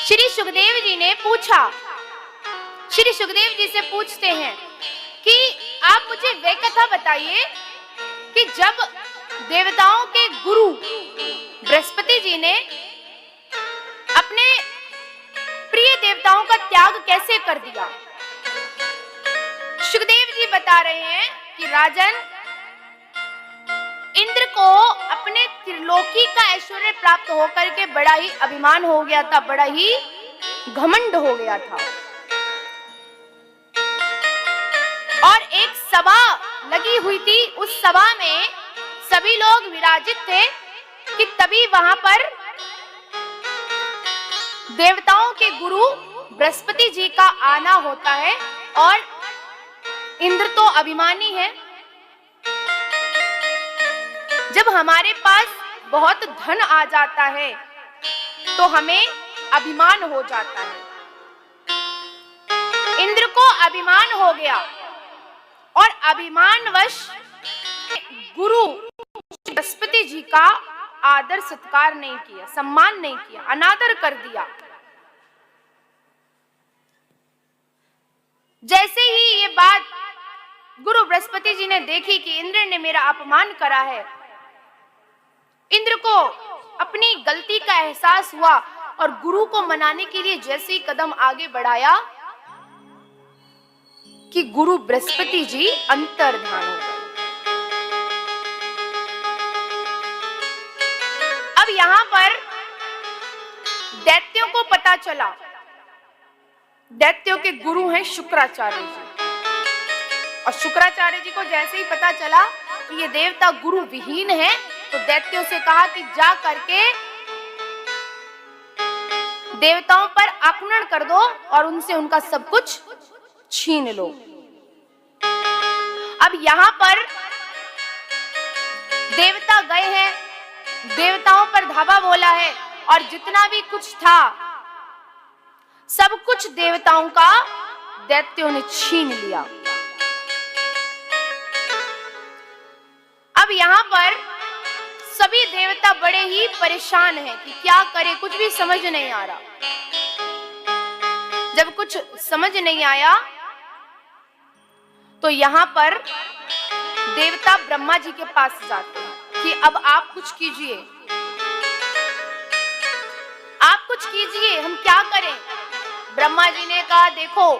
श्री सुखदेव जी ने पूछा, श्री सुखदेव जी से पूछते हैं कि आप मुझे वे कथा बताइए कि जब देवताओं के गुरु बृहस्पति जी ने अपने प्रिय देवताओं का त्याग कैसे कर दिया। सुखदेव जी बता रहे हैं कि राजन, इंद्र को अपने त्रिलोकी का ऐश्वर्य प्राप्त होकर के बड़ा ही अभिमान हो गया था, बड़ा ही घमंड हो गया था। और एक सभा लगी हुई थी, उस सभा में सभी लोग विराजित थे कि तभी वहां पर देवताओं के गुरु बृहस्पति जी का आना होता है। और इंद्र तो अभिमानी है, जब हमारे पास बहुत धन आ जाता है तो हमें अभिमान हो जाता है। इंद्र को अभिमान हो गया और अभिमानवश गुरु बृहस्पति जी का आदर सत्कार नहीं किया, सम्मान नहीं किया, अनादर कर दिया। जैसे ही ये बात गुरु बृहस्पति जी ने देखी कि इंद्र ने मेरा अपमान करा है, इंद्र को अपनी गलती का एहसास हुआ और गुरु को मनाने के लिए जैसे ही कदम आगे बढ़ाया कि गुरु बृहस्पति जी अंतर्धान हो गए। अब यहां पर दैत्यों को पता चला, दैत्यों के गुरु हैं शुक्राचार्य जी, और शुक्राचार्य जी को जैसे ही पता चला कि ये देवता गुरु विहीन है तो दैत्यों से कहा कि जा करके देवताओं पर आक्रमण कर दो और उनसे उनका सब कुछ छीन लो। अब यहां पर देवता गए हैं, देवताओं पर धावा बोला है और जितना भी कुछ था सब कुछ देवताओं का दैत्यों ने छीन लिया। अब यहां पर सभी देवता बड़े ही परेशान हैं कि क्या करें, कुछ भी समझ नहीं आ रहा। जब कुछ समझ नहीं आया तो यहां पर देवता ब्रह्मा जी के पास जाते हैं कि अब आप कुछ कीजिए, आप कुछ कीजिए, हम क्या करें। ब्रह्मा जी ने कहा, देखो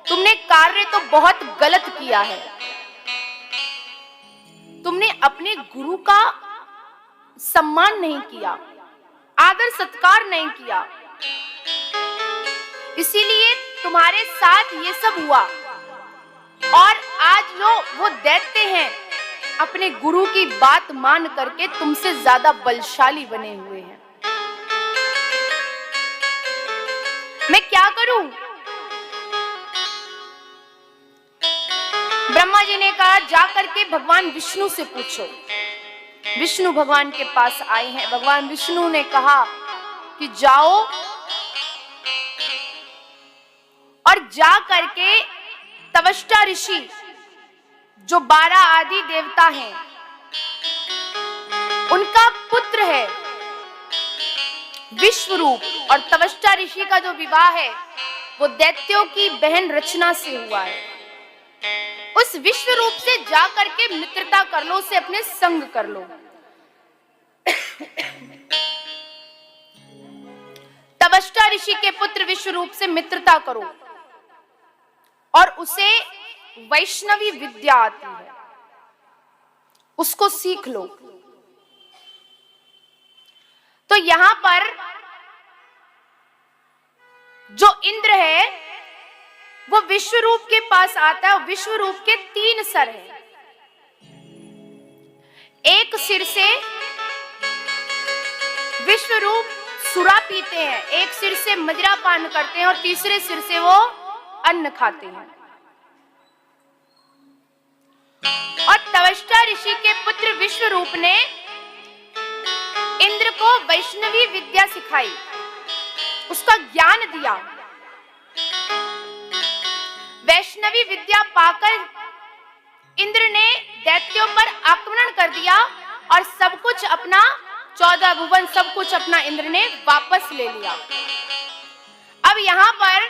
तुमने कार्य तो बहुत गलत किया है, तुमने अपने गुरु का सम्मान नहीं किया, आदर सत्कार नहीं किया, इसीलिए तुम्हारे साथ ये सब हुआ। और आज जो वो दैत्य हैं अपने गुरु की बात मान करके तुमसे ज्यादा बलशाली बने हुए हैं। मैं क्या करूं? ब्रह्मा जी ने कहा, जाकर के भगवान विष्णु से पूछो। विष्णु भगवान के पास आए हैं। भगवान विष्णु ने कहा कि जाओ और जा करके तवष्टा ऋषि जो 12 आदि देवता हैं उनका पुत्र है विश्वरूप, और तवष्टा ऋषि का जो विवाह है वो दैत्यों की बहन रचना से हुआ है। उस विश्वरूप से जा करके मित्रता कर लो, उसे अपने संग कर लो। तवष्टा ऋषि के पुत्र विश्वरूप से मित्रता करो और उसे वैष्णवी विद्या आती है, उसको सीख लो। तो यहां पर जो इंद्र है वो विश्वरूप के पास आता है। विश्वरूप के 3 सर हैं, एक सिर से विश्वरूप सुरा पीते हैं, एक सिर से मदिरा पान करते हैं और तीसरे सिर से वो अन्न खाते हैं। और तवष्टा ऋषि के पुत्र विश्वरूप ने इंद्र को वैष्णवी विद्या सिखाई, उसका ज्ञान दिया। वैष्णवी विद्या पाकर इंद्र ने दैत्यों पर आक्रमण कर दिया और सब कुछ अपना 14 भुवन सब कुछ अपना इंद्र ने वापस ले लिया। अब यहाँ पर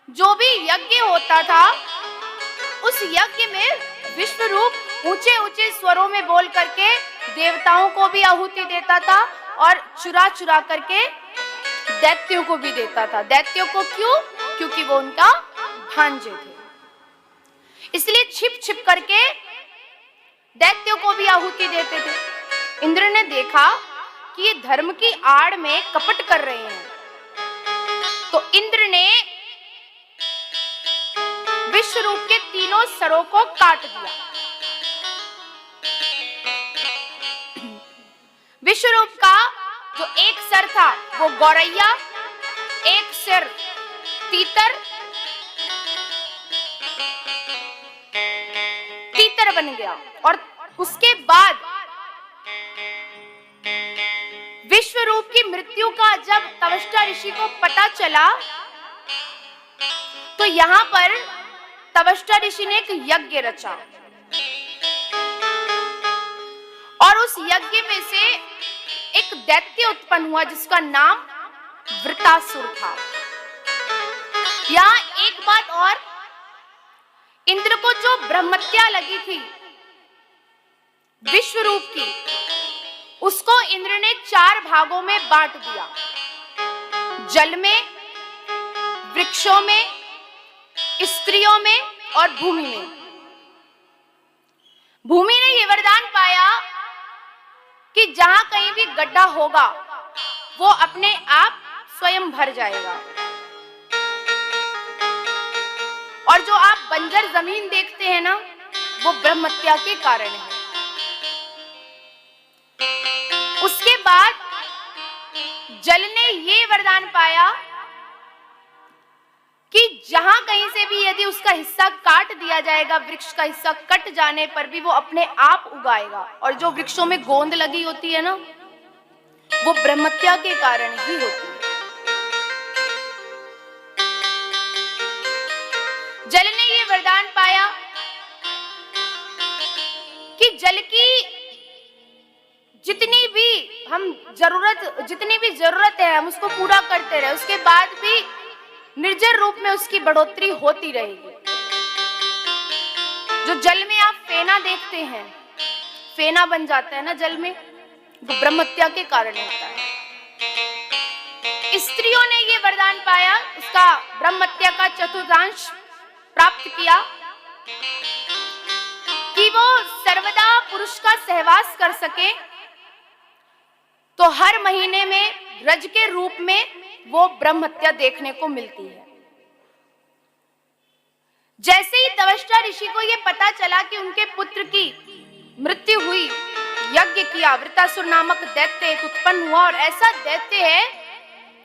जो भी यज्ञ होता था, उस यज्ञ में विश्वरूप ऊंचे ऊंचे स्वरों में बोल करके देवताओं को भी आहुति देता था और चुरा चुरा करके दैत्यों को भी देता था। दैत्यों को क्यों? क्योंकि वो उनका भांजे थे, इसलिए छिप छिप करके दैत्यों को भी आहुति देते थे। इंद्र ने देखा कि ये धर्म की आड़ में कपट कर रहे हैं, तो इंद्र ने विश्वरूप के तीनों सरों को काट दिया। विश्वरूप का जो एक सर था वो गौरैया, एक सिर तीतर बन गया। और उसके बाद विश्वरूप की मृत्यु का जब तवष्टा ऋषि को पता चला, तो यहाँ पर तवष्टा ऋषि ने एक यज्ञ रचा और उस यज्ञ में से एक दैत्य उत्पन्न हुआ जिसका नाम वृतासुर था। यहाँ एक बात और, इंद्र को जो ब्रह्मत्या लगी थी विश्वरूप की, उसको इंद्र ने 4 भागों में बांट दिया। जल में, वृक्षों में, स्त्रियों में और भूमि में। भूमि ने यह वरदान पाया कि जहां कहीं भी गड्ढा होगा वो अपने आप स्वयं भर जाएगा। और जो आप बंजर जमीन देखते हैं ना, वो ब्रह्मत्या के कारण है। उसके बाद जल ने ये वरदान पाया कि जहां कहीं से भी यदि उसका हिस्सा काट दिया जाएगा, वृक्ष का हिस्सा कट जाने पर भी वो अपने आप उगाएगा। और जो वृक्षों में गोंद लगी होती है ना, वो ब्रह्मत्या के कारण ही होती है। जल ने ये वरदान पाया कि जल की जितनी भी जरूरत है हम उसको पूरा करते रहे, उसके बाद भी निर्जर रूप में उसकी बढ़ोतरी होती रहेगी। जो जल में आप फेना देखते हैं, फेना बन जाता है ना जल में, वो ब्रह्मत्या के कारण होता है। स्त्रियों ने ये वरदान पाया, उसका ब्रह्मत्या का चतुर्थांश प्राप्त किया कि वो सर्वदा पुरुष का सहवास कर सके, तो हर महीने में रज के रूप में वो ब्रह्मत्या देखने को मिलती है। जैसे ही तवष्टा ऋषि को ये पता चला कि उनके पुत्र की मृत्यु हुई, यज्ञ किया, वृतासुर नामक दैत्य एक उत्पन्न हुआ। और ऐसा दैत्य है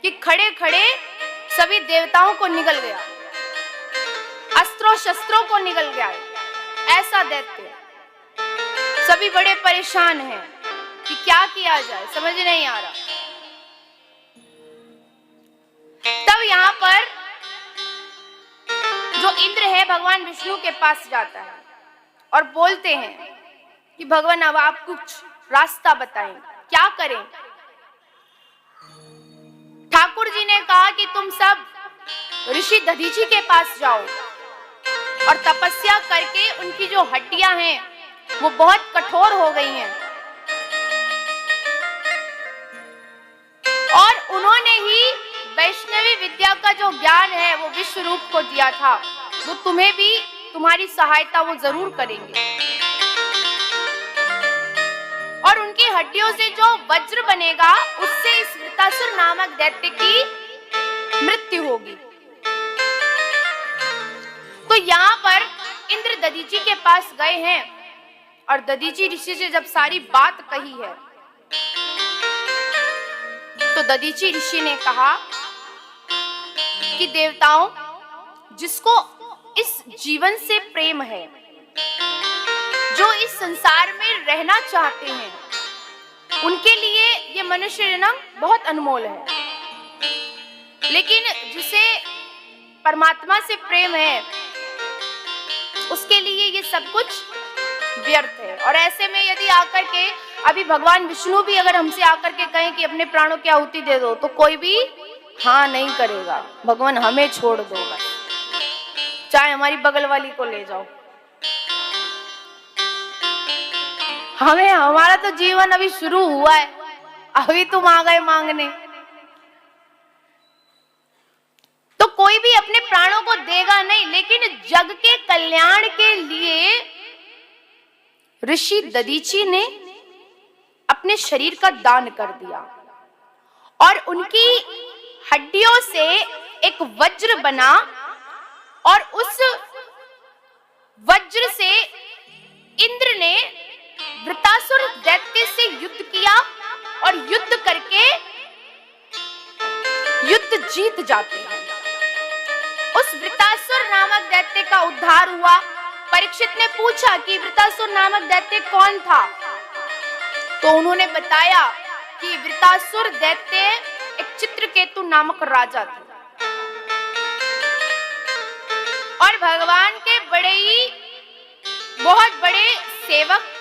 कि खड़े खड़े सभी देवताओं को निगल गया, अस्त्रों शस्त्रों को निगल गया। ऐसा दैत्य, सभी बड़े परेशान हैं कि क्या किया जाए, समझ नहीं आ रहा। तब यहाँ पर जो इंद्र है भगवान विष्णु के पास जाता है और बोलते हैं कि भगवान अब आप कुछ रास्ता बताएं, क्या करें। ठाकुर जी ने कहा कि तुम सब ऋषि दधीची के पास जाओ और तपस्या करके उनकी जो हड्डियां हैं वो बहुत कठोर हो गई हैं, और उन्होंने ही वैष्णवी विद्या का जो ज्ञान है वो विश्वरूप को दिया था, वो तुम्हें भी तुम्हारी सहायता वो जरूर करेंगे। और उनकी हड्डियों से जो वज्र बनेगा उससे इस वृतासुर नामक दैत्य की मृत्यु होगी। तो यहाँ पर इंद्र दधीची के पास गए हैं और दधीची ऋषि से जब सारी बात कही है, तो दधीची ऋषि ने कहा कि देवताओं, जिसको इस जीवन से प्रेम है, जो इस संसार में रहना चाहते हैं, उनके लिए ये मनुष्य जन्म बहुत अनमोल है। लेकिन जिसे परमात्मा से प्रेम है, उसके लिए ये सब कुछ व्यर्थ है। और ऐसे में यदि आकर के अभी भगवान विष्णु भी अगर हमसे आकर के कहें कि अपने प्राणों की आहुति दे दो, तो कोई भी हाँ नहीं करेगा, भगवान हमें छोड़ दो बस, चाहे हमारी बगल वाली को ले जाओ, हमें, हमारा तो जीवन अभी शुरू हुआ है, अभी तुम आ गए मांगने। तो कोई भी अपने प्राणों को देगा नहीं, लेकिन जग के कल्याण के लिए ऋषि दधीची ने अपने शरीर का दान कर दिया और उनकी हड्डियों से एक वज्र बना और उस वज्र से इंद्र ने वृतासुर दैत्य से युद्ध किया और युद्ध करके युद्ध जीत जाते हैं। उस वृतासुर नामक दैत्य का उद्धार हुआ। परीक्षित ने पूछा कि वृतासुर नामक दैत्य कौन था, तो उन्होंने बताया कि वृतासुर दैत्य एक चित्रकेतु नामक राजा थे और भगवान के बहुत बड़े सेवक